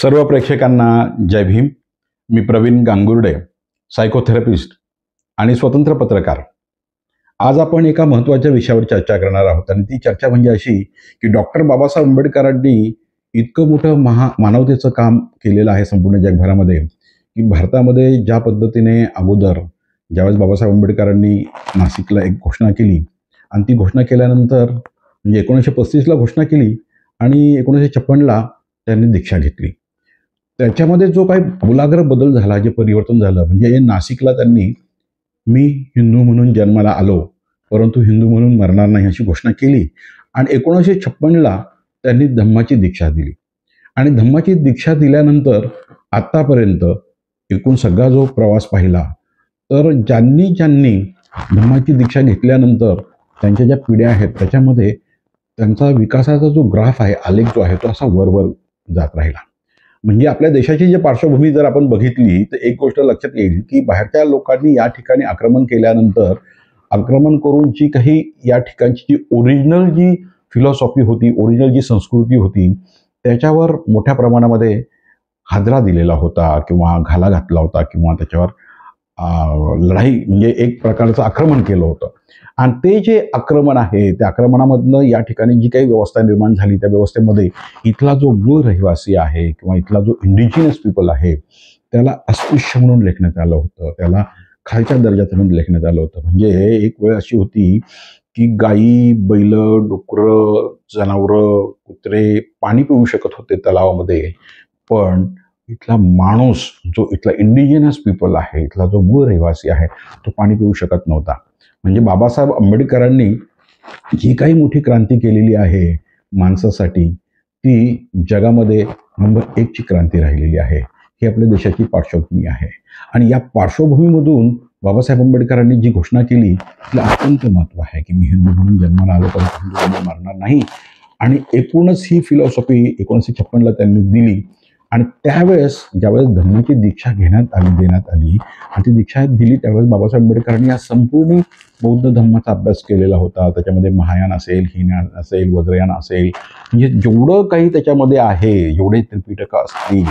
सर्व प्रेक्षकांना जय भीम. मी प्रवीण गांगुर्डे, सायकोथेरपिस्ट आणि स्वतंत्र पत्रकार. आज आपण एका महत्त्वाच्या विषयावर चर्चा करणार आहोत आणि ती चर्चा म्हणजे अशी की डॉक्टर बाबासाहेब आंबेडकरांनी इतकं मोठं मानवतेचं काम केलेलं आहे संपूर्ण जगभरामध्ये की भारतामध्ये ज्या पद्धतीने अगोदर ज्यावेळेस बाबासाहेब आंबेडकरांनी नाशिकला एक घोषणा केली आणि ती घोषणा केल्यानंतर म्हणजे 1935ला घोषणा केली आणि 1956ला त्यांनी दीक्षा घेतली. त्याच्यामध्ये जो काही आमूलाग्र बदल झाला, जे परिवर्तन झालं म्हणजे नाशिकला त्यांनी मी हिंदू म्हणून जन्माला आलो परंतु हिंदू म्हणून मरणार नाही अशी घोषणा केली आणि 1956ला त्यांनी धम्माची दीक्षा दिली. आणि धम्माची दीक्षा दिल्यानंतर आत्तापर्यंत एकूण सगळा जो प्रवास पाहिला तर ज्यांनी धम्माची दीक्षा घेतल्यानंतर त्यांच्या ज्या पिढ्या आहेत त्याच्यामध्ये त्यांचा विकासाचा जो ग्राफ आहे, आलेख जो आहे तो असा वरवर जात राहिला. म्हणजे आपल्या देशाची जी पार्श्वभूमी जर आपण बघितली तर एक गोष्ट लक्षात येईल की बाहेरच्या लोकांनी या ठिकाणी आक्रमण केल्यानंतर आक्रमण करून जी काही या ठिकाणची जी ओरिजिनल जी फिलॉसॉफी होती, ओरिजिनल जी संस्कृती होती त्याच्यावर मोठ्या प्रमाणामध्ये हादरा दिलेला होता किंवा घाला घातला होता किंवा त्याच्यावर लढाई म्हणजे एक प्रकारचं आक्रमण केलं होतं. आणि ते जे आक्रमण आहे त्या आक्रमणामधनं या ठिकाणी जी काही व्यवस्था निर्माण झाली त्या व्यवस्थेमध्ये इथला जो मूळ रहिवासी आहे किंवा इथला जो इंडिजिनस पीपल आहे त्याला अस्पृश्य म्हणून लेखण्यात आलं होतं, त्याला खालच्या दर्जाचं म्हणून लेखण्यात आलं होतं. म्हणजे एक वेळ अशी होती की गायी, बैल, डुकरं, जनावरं, कुत्रे पाणी पिऊ शकत होते तलावामध्ये, पण इथला माणूस जो इथला इंडिजिनस पीपल आहे, इथला जो मूळ रहिवासी आहे तो पाणी पिऊ शकत नव्हता. म्हणजे बाबासाहेब आंबेडकरांनी जी काही मोठी क्रांती केलेली आहे माणसासाठी ती जगामध्ये नंबर 1ची क्रांती राहिलेली आहे. ही आपल्या देशाची पार्श्वभूमी आहे आणि या पार्श्वभूमीमधून बाबासाहेब आंबेडकरांनी जी घोषणा केली तिला अत्यंत महत्त्व आहे की मी हिंदू म्हणून जन्माला आलो पण हिंदू म्हणून मरणार नाही. आणि एकूणच ही फिलॉसॉफी 1956ला त्यांनी दिली. आणि त्यावेळेस ज्यावेळेस धम्माची दीक्षा देण्यात आली आणि ती दीक्षा दिली त्यावेळेस बाबासाहेब आंबेडकरांनी या संपूर्ण बौद्ध धम्माचा अभ्यास केलेला होता. त्याच्यामध्ये महायान असेल, हीनयान असेल, वज्रयान असेल, म्हणजे जेवढं काही त्याच्यामध्ये आहे, जेवढे त्रिपिटकं असतील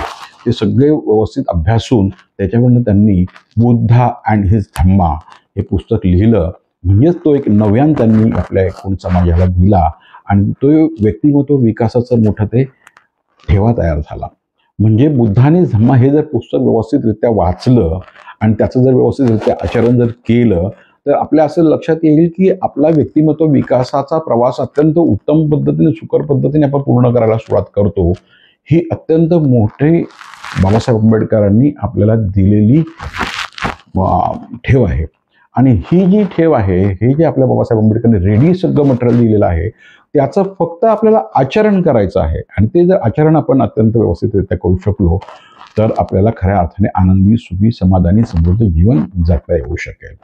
ते सगळे व्यवस्थित अभ्यासून त्याच्यावरनं त्यांनी बुद्धा अँड हिज धम्मा हे पुस्तक लिहिलं. म्हणजेच तो एक नव्यान त्यांनी आपल्या एकूण समाजाला दिला आणि तो व्यक्तिमत्व विकासाचं मोठं ते ठेवा तयार झाला. म्हणजे बुद्धाने धम्मा हे जर पुस्तक व्यवस्थितरित्या वाचलं आणि त्याचं जर व्यवस्थितरित्या आचरण जर केलं तर आपल्या असं लक्षात येईल की आपला व्यक्तिमत्व विकासाचा प्रवास अत्यंत उत्तम पद्धतीने, सुकर पद्धतीने आपण पूर्ण करायला सुरुवात करतो. ही अत्यंत मोठी बाबासाहेब आंबेडकरांनी आपल्याला दिलेली ठेव आहे. आणि ही जी ठेव आहे, हे जे आपल्या बाबासाहेब आंबेडकरांनी रेडी सगळं मटेरियल दिलेलं आहे त्याचं फक्त आपल्याला आचरण करायचं आहे. आणि ते जर आचरण आपण अत्यंत व्यवस्थितरित्या करू शकलो तर आपल्याला खऱ्या अर्थाने आनंदी, सुखी, समाधानी, समृद्ध जीवन जगता येऊ शकेल.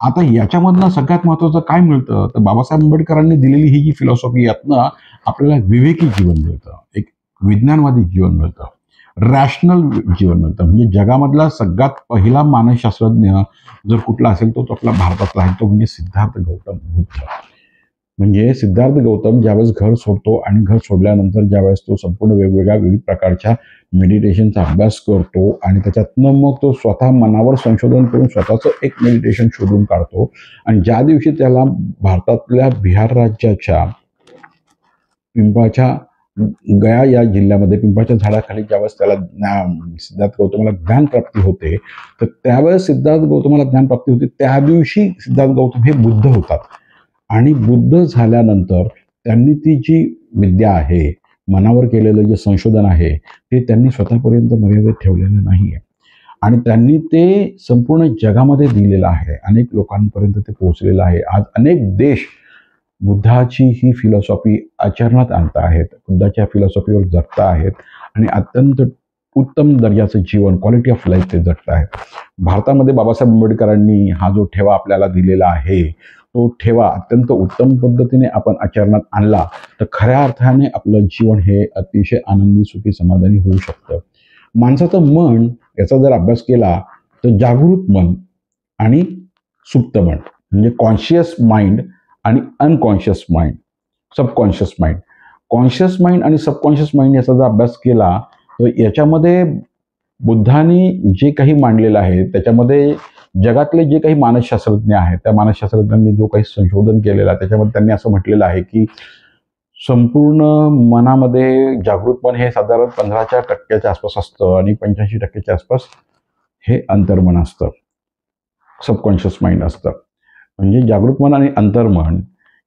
आता याच्यामधनं सगळ्यात महत्त्वाचं काय मिळतं तर बाबासाहेब आंबेडकरांनी दिलेली ही जी फिलॉसॉफी यातनं आपल्याला विवेकी जीवन मिळतं, एक विज्ञानवादी जीवन मिळतं, रॅशनल जीवन मिळतं. म्हणजे जगामधला सगळ्यात पहिला मानसशास्त्रज्ञ जर कुठला असेल तो आपला भारतातला आहे, तो म्हणजे सिद्धार्थ गौतम बुद्ध. म्हणजे सिद्धार्थ गौतम ज्यावेळेस घर सोडतो आणि घर सोडल्यानंतर ज्यावेळेस तो संपूर्ण वेगवेगळ्या विविध प्रकारच्या मेडिटेशनचा अभ्यास करतो आणि त्याच्यातनं मग तो स्वतः मनावर संशोधन करून स्वतःचं एक मेडिटेशन शोधून काढतो. आणि ज्या दिवशी त्याला भारतातल्या बिहार राज्याच्या पिंपळाच्या गया या जिल्ह्यामध्ये पिंपळाच्या झाडाखाली ज्यावेळेस त्याला सिद्धार्थ गौतमाला ज्ञानप्राप्ती होते तर त्यावेळेस सिद्धार्थ गौतमाला ज्ञानप्राप्ती होते त्या दिवशी सिद्धार्थ गौतम हे बुद्ध होतात. आणि बुद्ध झाल्यानंतर त्यांनी ती जी विद्या आहे, मनावर केलेलं जे संशोधन आहे ते त्यांनी स्वतःपर्यंत मर्यादित ठेवलेलं नाही आहे आणि त्यांनी ते संपूर्ण जगामध्ये दिलेलं आहे. अनेक लोकांपर्यंत ते पोहोचलेलं आहे. आज अनेक देश बुद्धाची ही फिलॉसॉफी आचरणात आणत आहेत, बुद्धाच्या फिलॉसॉफीवर जगत आहेत आणि अत्यंत उत्तम दर्जाचं जीवन, क्वालिटी ऑफ लाईफ ते जगत आहेत. भारतामध्ये बाबासाहेब आंबेडकरांनी हा जो ठेवा आपल्याला दिलेला आहे तो ठेवा अत्यंत उत्तम पद्धतीने आपण आचरणात आणला तर खऱ्या अर्थाने आपलं जीवन हे अतिशय आनंदी, सुखी, समाधानी होऊ शकतं. माणसाचं मन याचा जर अभ्यास केला तर जागृत मन आणि सुप्त मन म्हणजे कॉन्शियस माइंड आणि unconscious mind, subconscious mind. Conscious mind आणि सबकॉन्शियस माइंड याचा जर अभ्यास केला तर याच्यामध्ये बुद्धांनी जे काही मांडलेलं आहे त्याच्यामध्ये जगातले जे काही मानसशास्त्रज्ञ आहेत त्या मानसशास्त्रज्ञांनी जो काही संशोधन केलेलं आहे त्याच्यामध्ये त्यांनी असं म्हटलेलं आहे की संपूर्ण मनामध्ये जागृत मन हे साधारण 15% आसपास असतं आणि 85% आसपास हे अंतर्मन असतं, सबकॉन्शियस माइंड असतं. म्हणजे जागृत मन आणि अंतर्मन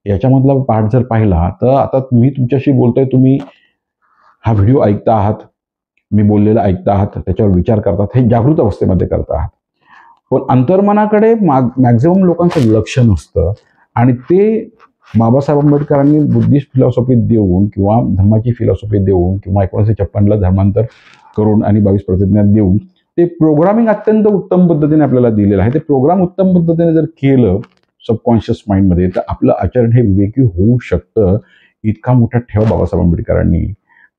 याच्यामधला पार्ट जर पाहिला तर आता मी तुमच्याशी बोलतोय, तुम्ही हा व्हिडिओ ऐकता आहात, मी बोललेलं ऐकता आहात, त्याच्यावर विचार करतात, हे जागृत अवस्थेमध्ये करत आहात. पण अंतर्मनाकडे मॅक्झिमम लोकांचं लक्ष नसतं आणि ते बाबासाहेब आंबेडकरांनी बुद्धिस्ट फिलॉसॉफी देऊन किंवा धम्माची फिलॉसॉफी देऊन किंवा 1956ला धर्मांतर करून आणि 22 प्रतिज्ञा देऊन ते प्रोग्रामिंग अत्यंत उत्तम पद्धतीने आपल्याला दिलेलं आहे. ते प्रोग्राम उत्तम पद्धतीने जर केलं सबकॉन्शियस माइंडमध्ये तर आपलं आचरण हे विवेकी होऊ शकतं. इतका मोठा ठेवा बाबासाहेब आंबेडकरांनी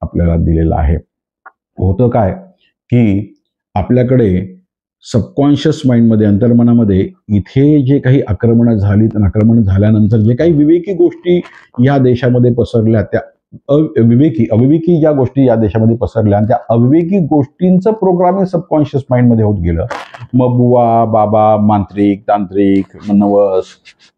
आपल्याला दिलेला आहे. होतं काय की आपल्याकडे सबकॉन्शियस माइंडमध्ये अंतर्मनामध्ये इथे जे काही आक्रमणं झाली तर आक्रमण झाल्यानंतर जे काही विवेकी गोष्टी या देशामध्ये पसरल्या त्या अविवेकी ज्या गोष्टी या देशामध्ये पसरल्या आणि त्या अविवेकी गोष्टींचं प्रोग्रामिंग सबकॉन्शियस माइंडमध्ये होत गेलं. मग बुवा बाबा मांत्रिक तांत्रिक नवस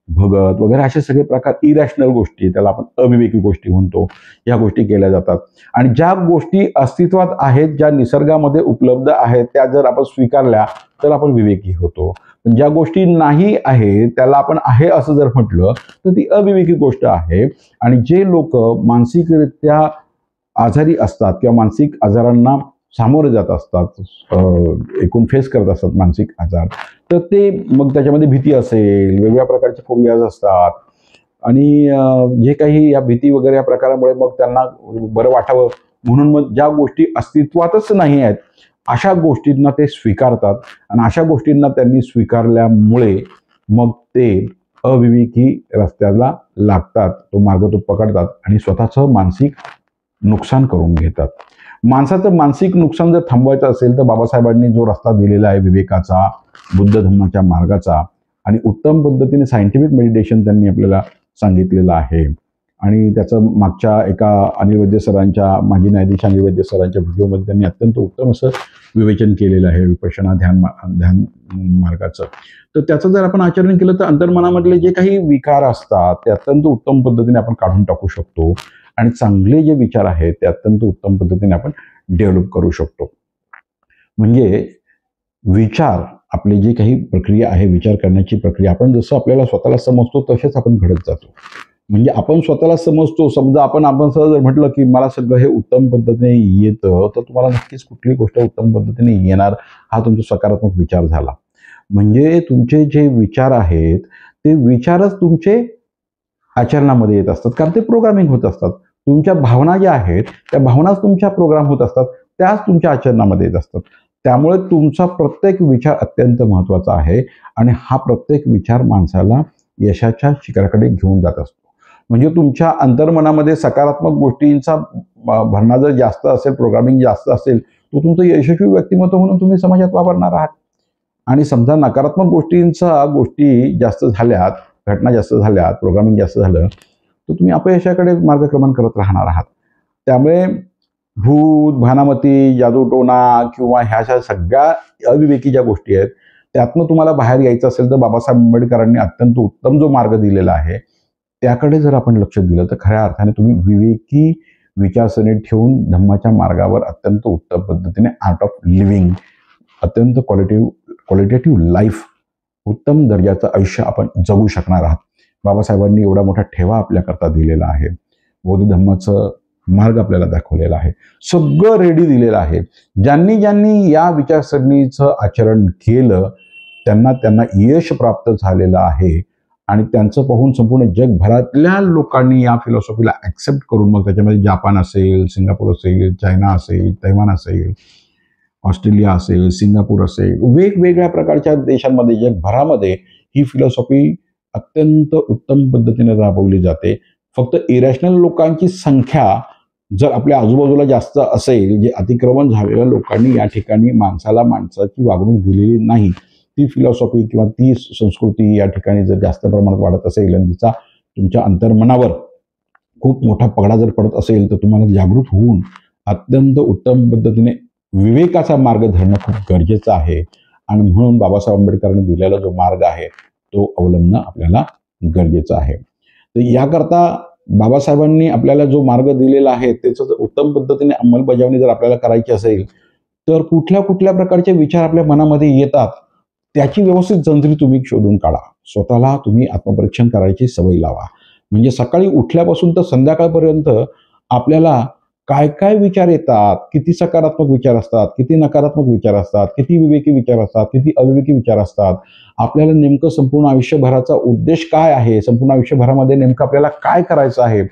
भगत वगैरे असे सगळे प्रकार इरॅशनल गोष्टी, त्याला आपण अविवेकी गोष्टी म्हणतो, या गोष्टी केल्या जातात. आणि ज्या गोष्टी अस्तित्वात आहेत, ज्या निसर्गामध्ये उपलब्ध आहेत, त्या जर आपण स्वीकारल्या तर आपण विवेकी होतो. पण ज्या गोष्टी नाही आहे त्याला आपण आहे असं जर म्हटलं तर ती अविवेकी गोष्ट आहे. आणि जे लोक मानसिकरित्या आजारी असतात किंवा मानसिक आजारांना सामोरे जात असतात, एकूण फेस करत असतात मानसिक आजार, तर ते मग त्याच्यामध्ये भीती असेल, वेगवेगळ्या प्रकारचे फोबियाज असतात आणि जे काही या भीती वगैरे या प्रकारामुळे मग त्यांना बरं वाटावं म्हणून मग ज्या गोष्टी अस्तित्वातच नाही आहेत अशा गोष्टींना ते स्वीकारतात आणि अशा गोष्टींना त्यांनी स्वीकारल्यामुळे मग ते अविवेकी रस्त्याला लागतात, तो मार्ग तो पकडतात आणि स्वतःचं मानसिक नुकसान करून घेतात. माणसाचं मानसिक नुकसान जर थांबवायचं असेल तर बाबासाहेबांनी जो रस्ता दिलेला आहे विवेकाचा, बुद्ध धम्माच्या मार्गाचा आणि उत्तम पद्धतीने सायंटिफिक मेडिटेशन त्यांनी आपल्याला सांगितलेलं आहे. आणि त्याचं मागच्या एका अनिल वैद्य सरांच्या, माजी न्यायाधीश अनिल वैद्य सरांच्या व्हिडिओमध्ये त्यांनी अत्यंत उत्तम असं विवेचन केलेलं आहे विपश्यना ध्यान मार्गाचं. तर त्याचं जर आपण आचरण केलं तर अंतर्मनामधले जे काही विकार असतात ते अत्यंत उत्तम पद्धतीने आपण काढून टाकू शकतो आणि चांगले जे विचार आहेत ते अत्यंत उत्तम पद्धतीने आपण डेव्हलप करू शकतो. म्हणजे विचार, आपली जी काही प्रक्रिया आहे, विचार करण्याची प्रक्रिया, आपण जसं आपल्याला स्वतःला समजतो तसेच आपण घडत जातो. म्हणजे आपण स्वतःला समजतो, समजा आपण जर म्हटलं की मला सगळं हे उत्तम पद्धतीने येतं तर तुम्हाला नक्कीच कुठली गोष्ट उत्तम पद्धतीने येणार, हा तुमचा सकारात्मक विचार झाला. म्हणजे तुमचे जे विचार आहेत ते विचारच तुमचे आचरणामध्ये येत असतात, कारण ते प्रोग्रामिंग होत असतात. तुमच्या भावना ज्या आहेत त्या भावनाच तुमच्या प्रोग्राम होत असतात, त्याच तुमच्या आचरणामध्ये येत असतात. त्यामुळे तुमचा प्रत्येक विचार अत्यंत महत्त्वाचा आहे आणि हा प्रत्येक विचार माणसाला यशाच्या शिखराकडे घेऊन जात असतो. म्हणजे तुमच्या अंतर्मनामध्ये सकारात्मक गोष्टींचा भरणा जर जास्त असेल, प्रोग्रामिंग जास्त असेल, तर तुमचं यशस्वी व्यक्तिमत्व म्हणून तुम्ही समाजात वावरणार आहात. आणि समजा नकारात्मक गोष्टी जास्त झाल्यात, घटना जास्त झाल्यात, प्रोग्रामिंग जास्त झालं, तर तुम्ही अपयशाकडे मार्गक्रमण करत राहणार आहात. त्यामुळे भूत, भानामती, जादूटोणा किंवा ह्या सगळ्या अविवेकी ज्या गोष्टी आहेत त्यातनं तुम्हाला बाहेर यायचं असेल तर बाबासाहेब आंबेडकरांनी अत्यंत उत्तम जो मार्ग दिलेला आहे त्याकडे जर आपण लक्ष दिलं तर खऱ्या अर्थाने तुम्ही विवेकी विचारसरणी ठेवून धम्माच्या मार्गावर अत्यंत उत्तम पद्धतीने आर्ट ऑफ लिव्हिंग, अत्यंत क्वालिटेटिव्ह लाईफ, उत्तम दर्जाचं आयुष्य आपण जगू शकणार आहात. बाबासाहेबांनी एवढा मोठा ठेवा आपल्याकरता दिलेला आहे, बौद्ध धम्माचं मार्ग आपल्याला दाखवलेला आहे, सगळं रेडी दिलेलं आहे. ज्यांनी या विचारसरणीचं आचरण केलं त्यांना यश प्राप्त झालेलं आहे आणि त्यांचं पाहून संपूर्ण जगभरातल्या लोकांनी या फिलॉसॉफीला ॲक्सेप्ट करून मग त्याच्यामध्ये जापान असेल, सिंगापूर असेल, चायना असेल, तैवान असेल, ऑस्ट्रेलिया असेल, सिंगापूर असेल, वेगवेगळ्या प्रकारच्या देशांमध्ये जगभरामध्ये ही फिलॉसॉफी अत्यंत उत्तम पद्धतीने राबवली जाते. फक्त इरॅशनल लोकांची संख्या जर आपल्या आजूबाजूला जास्त असेल, जे अतिक्रमण झालेल्या लोकांनी या ठिकाणी माणसाची वागणूक दिलेली नाही, ती फिलॉसॉफी किंवा ती संस्कृती या ठिकाणी जर जास्त प्रमाणात वाढत असेल आणि तिचा तुमच्या अंतर्मनावर खूप मोठा पगडा जर पडत असेल तर तुम्हाला जागृत होऊन अत्यंत उत्तम पद्धतीने विवेकाचा मार्ग धरणं खूप गरजेचं आहे. आणि म्हणून बाबासाहेब आंबेडकरांनी दिलेला जो मार्ग आहे तो अवलंबणं आपल्याला गरजेचं आहे. तर याकरता बाबासाहेबांनी आपल्याला जो मार्ग दिलेला आहे त्याचं जर उत्तम पद्धतीने अंमलबजावणी जर आपल्याला करायची असेल, तर कुठल्या कुठल्या प्रकारचे विचार आपल्या मनामध्ये येतात त्याची व्यवस्थित जंत्री तुम्ही शोधून काढा. स्वतःला तुम्ही आत्मपरीक्षण करायची सवय लावा. म्हणजे सकाळी उठल्यापासून तर संध्याकाळपर्यंत आपल्याला काय काय विचार येतात, किती सकारात्मक विचार असतात, किती नकारात्मक विचार असतात, किती विवेकी विचार असतात, किती अविवेकी विचार असतात, आपल्याला नेमकं संपूर्ण आयुष्यभराचा उद्देश काय आहे, संपूर्ण आयुष्यभरामध्ये नेमकं आपल्याला काय करायचं आहे,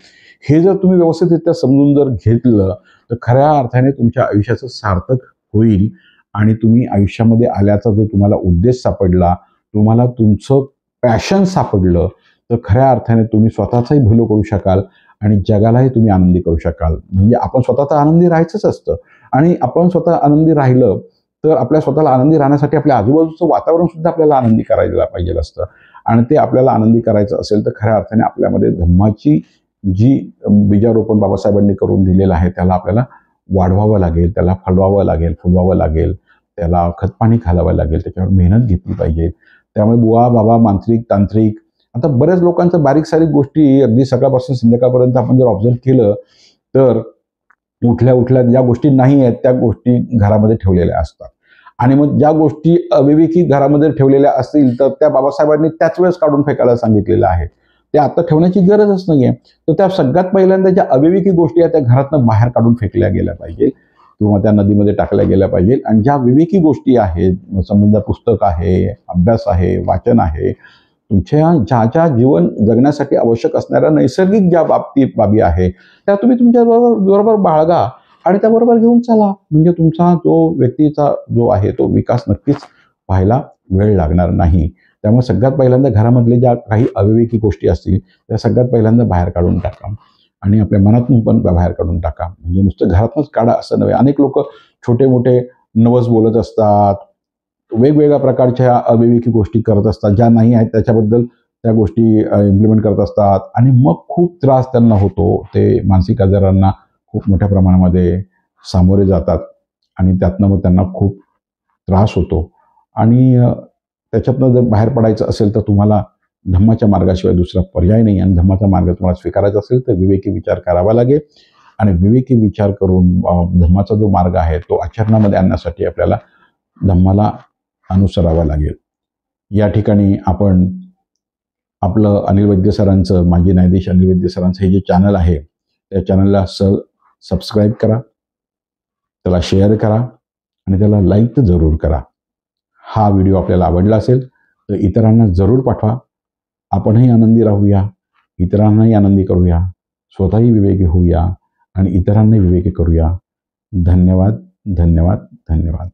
हे जर तुम्ही व्यवस्थितरित्या समजून जर घेतलं तर खऱ्या अर्थाने तुमच्या आयुष्याचं सार्थक होईल. आणि तुम्ही आयुष्यामध्ये आल्याचा जो तुम्हाला उद्देश सापडला, तुम्हाला तुमचं पॅशन सापडलं, तर खऱ्या अर्थाने तुम्ही स्वतःचाही भलं करू शकाल आणि जगालाही तुम्ही आनंदी करू शकाल. म्हणजे आपण स्वतः तर आनंदी राहायचंच असतं आणि आपण स्वतः आनंदी राहिलं तर आपल्या स्वतःला आनंदी राहण्यासाठी आपल्या आजूबाजूचं वातावरण सुद्धा आपल्याला आनंदी करायला पाहिजे असतं. आणि ते आपल्याला आनंदी करायचं असेल तर खऱ्या अर्थाने आपल्यामध्ये धम्माची जी बीजारोपण बाबासाहेबांनी करून दिलेलं आहे त्याला आपल्याला वाढवावं लागेल, त्याला फळवावं लागेल, फुलवावं लागेल, त्याला खतपाणी घालावं लागेल, त्याच्यावर मेहनत घेतली पाहिजे. त्यामुळे बुवा बाबा मांत्रिक तांत्रिक आता बऱ्याच लोकांचं बारीक सारीक गोष्टी अगदी सकाळपासून संध्याकाळपर्यंत आपण जर ऑब्झर्व केलं तर उठल्या उठल्या ज्या गोष्टी नाही आहेत त्या गोष्टी घरामध्ये ठेवलेल्या असतात. आणि मग ज्या गोष्टी अविवेकी घरामध्ये ठेवलेल्या असतील तर त्या बाबासाहेबांनी त्याच वेळेस काढून फेकायला सांगितलेलं आहे. ते आता ठेवण्याची गरजच नाहीये. तर त्या सगळ्यात पहिल्यांदा ज्या अविवेकी गोष्टी आहेत त्या घरातनं बाहेर काढून फेकल्या गेल्या पाहिजे किंवा त्या नदीमध्ये टाकल्या गेल्या पाहिजे. आणि ज्या विवेकी गोष्टी आहेत, समजा पुस्तक आहे, अभ्यास आहे, वाचन आहे, तुमच्या ज्या ज्या जीवन जगण्यासाठी आवश्यक असणाऱ्या नैसर्गिक ज्या बाबी आहे त्या तुम्ही तुमच्या बरोबर बाळगा आणि त्याबरोबर घेऊन चला. म्हणजे तुमचा जो व्यक्तीचा जो आहे तो विकास नक्कीच व्हायला वेळ लागणार नाही. त्यामुळे सगळ्यात पहिल्यांदा घरामधले ज्या काही अविवेकी गोष्टी असतील त्या सगळ्यात पहिल्यांदा बाहेर काढून टाका आणि आपल्या मनातून पण बाहेर काढून टाका. म्हणजे नुसतं घरातूनच काढा असं नव्हे. अनेक लोक छोटे मोठे नवस बोलत असतात, वेगवेगळ्या प्रकारच्या अविवेकी गोष्टी करत असतात, ज्या नाही आहेत त्याच्याबद्दल त्या गोष्टी इम्प्लिमेंट करत असतात आणि मग खूप त्रास त्यांना होतो. ते मानसिक आजारांना खूप मोठ्या प्रमाणामध्ये सामोरे जातात आणि त्यातनं मग त्यांना खूप त्रास होतो. आणि त्याच्यातनं जर बाहेर पडायचं असेल तर तुम्हाला धम्माच्या मार्गाशिवाय दुसरा पर्याय नाही. आणि धम्माचा मार्ग तुम्हाला स्वीकारायचा असेल तर विवेकी विचार करावा लागेल आणि विवेकी विचार करून धम्माचा जो मार्ग आहे तो आचरणामध्ये आणण्यासाठी आपल्याला धम्माला अनुसरावा लागेल. या ठिकाणी आपण आपलं अनिल वैद्य सरांचं, माजी न्यायाधीश अनिल वैद्य सरांचं हे जे चॅनल आहे त्या चॅनलला सबस्क्राईब करा, त्याला शेअर करा आणि त्याला लाईक तर जरूर करा. हा व्हिडिओ आपल्याला आवडला असेल तर इतरांना जरूर पाठवा. आपणही आनंदी राहूया, इतरांनाही आनंदी करूया, स्वतःही विवेकी होऊया आणि इतरांनाही विवेकी करूया. धन्यवाद, धन्यवाद, धन्यवाद.